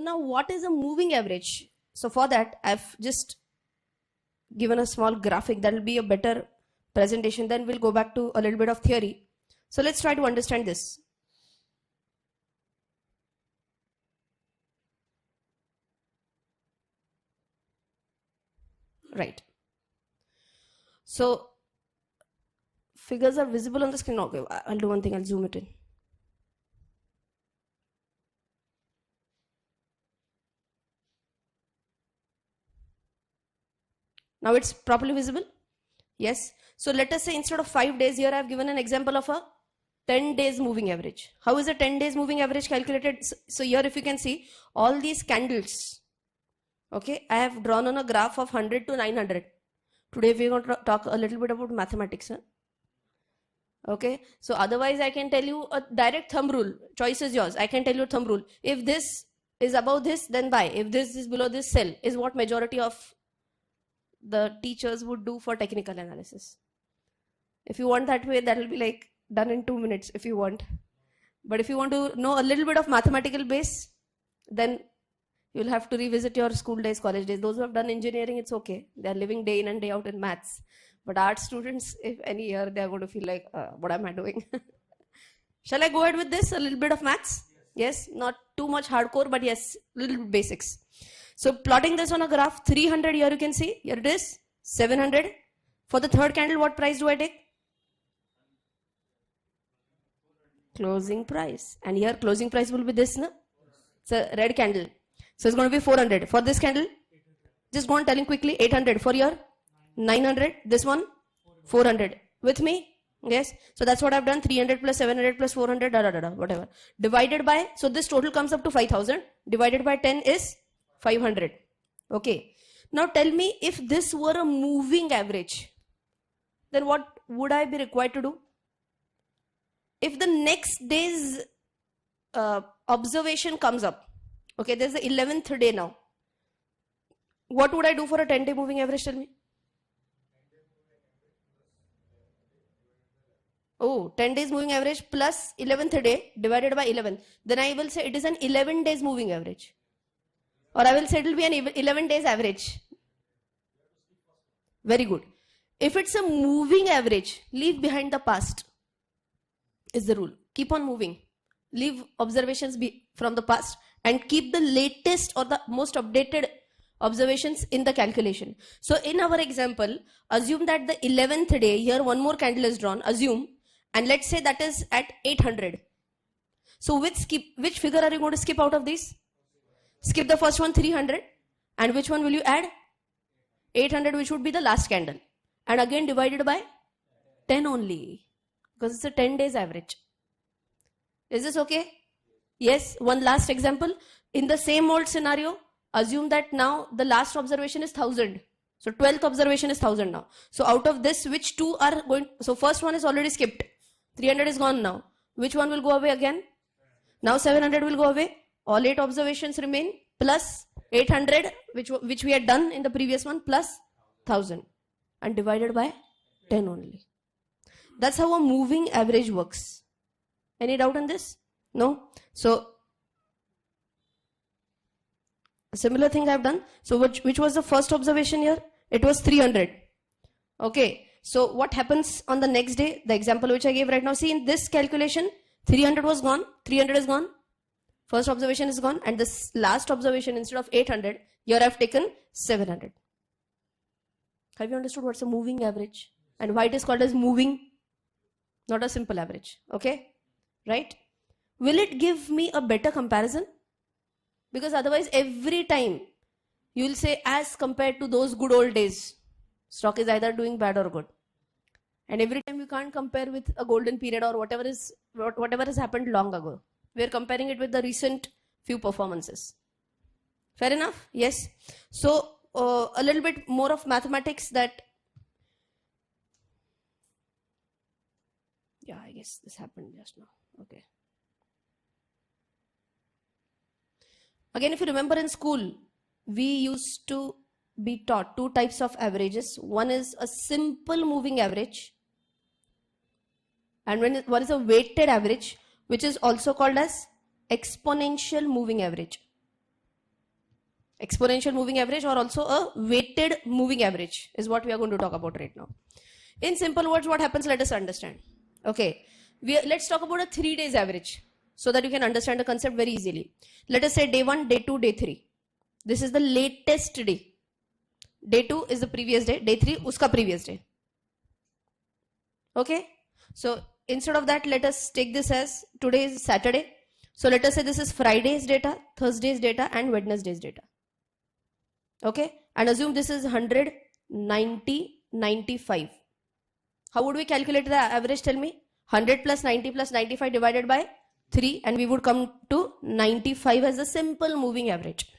now what is a moving average? So for that, I've just given a small graphic that will be a better presentation. Then we'll go back to a little bit of theory. So let's try to understand this. Right. So figures are visible on the screen. Okay, I'll do one thing. I'll zoom it in. Now it's properly visible? Yes. So let us say instead of 5 days, here I've given an example of a 10 days moving average. How is a 10 days moving average calculated? So here if you can see all these candles, okay, I have drawn on a graph of 100 to 900. Today we're going to talk a little bit about mathematics. Okay, so otherwise I can tell you a direct thumb rule. Choice is yours. I can tell you a thumb rule. If this is above this, then buy. If this is below this, sell, is what majority of the teachers would do for technical analysis. If you want that way, that will be like done in 2 minutes if you want. But if you want to know a little bit of mathematical base, then you'll have to revisit your school days, college days. Those who have done engineering, it's okay. They're living day in and day out in maths. But art students, if any year, they're going to feel like, what am I doing? Shall I go ahead with this? A little bit of maths? Yes, not too much hardcore, but yes, little basics. So plotting this on a graph, 300 here you can see, here it is, 700. For the third candle, what price do I take? Closing price. And here closing price will be this, no? It's a red candle. So it's going to be 400. For this candle, just go on telling quickly, 800. For your 900, this one, 400. With me? Yes. So that's what I've done, 300 plus 700 plus 400, whatever. Divided by, so this total comes up to 5,000. Divided by 10 is 500. Okay. Now tell me, if this were a moving average, then what would I be required to do? If the next day's observation comes up, okay, there's the 11th day now. What would I do for a 10-day moving average? Tell me. Oh, 10 days moving average plus 11th day divided by 11. Then I will say it is an 11 days moving average. Or I will say it will be an 11 days average. Very good. If it's a moving average, leave behind the past is the rule. Keep on moving. Leave observations from the past and keep the latest or the most updated observations in the calculation. So in our example, assume that the 11th day, here one more candle is drawn, assume, and let's say that is at 800. So which figure are you going to skip out of these? Skip the first one, 300, and which one will you add? 800, which would be the last candle. And again divided by 10 only, because it's a 10 days average. Is this okay? Yes. One last example. In the same old scenario, assume that now the last observation is 1000. So 12th observation is 1000 now. So out of this, which two are going? So first one is already skipped. 300 is gone now. Which one will go away again? Now 700 will go away. All 8 observations remain plus 800, which we had done in the previous one, plus 1000, and divided by 10 only. That's how a moving average works. Any doubt in this? No? So a similar thing I've done. So which was the first observation here? It was 300. Okay. So what happens on the next day? The example which I gave right now. See, in this calculation, 300 was gone. 300 is gone. First observation is gone. And this last observation, instead of 800, here I've taken 700. Have you understood what's a moving average? And why it is called as moving? Not a simple average. Okay? Right? Will it give me a better comparison? Because otherwise every time you will say as compared to those good old days, stock is either doing bad or good. And every time you can't compare with a golden period or whatever has happened long ago. We are comparing it with the recent few performances. Fair enough? Yes. So a little bit more of mathematics that, yeah, I guess this happened just now. Okay. Again, if you remember in school, we used to be taught 2 types of averages. One is a simple moving average, and one is a weighted average, which is also called as exponential moving average. Exponential moving average or also a weighted moving average is what we are going to talk about right now. In simple words, what happens, let us understand. Okay, let's talk about a 3 days average so that you can understand the concept very easily. Let us say day 1, day 2, day 3. This is the latest day. Day 2 is the previous day, day 3 uska previous day. Okay, so instead of that, let us take this as today is Saturday. So let us say this is Friday's data, Thursday's data, and Wednesday's data. Okay, and assume this is 100, 90, 95. How would we calculate the average? Tell me. 100 plus 90 plus 95 divided by 3, and we would come to 95 as a simple moving average.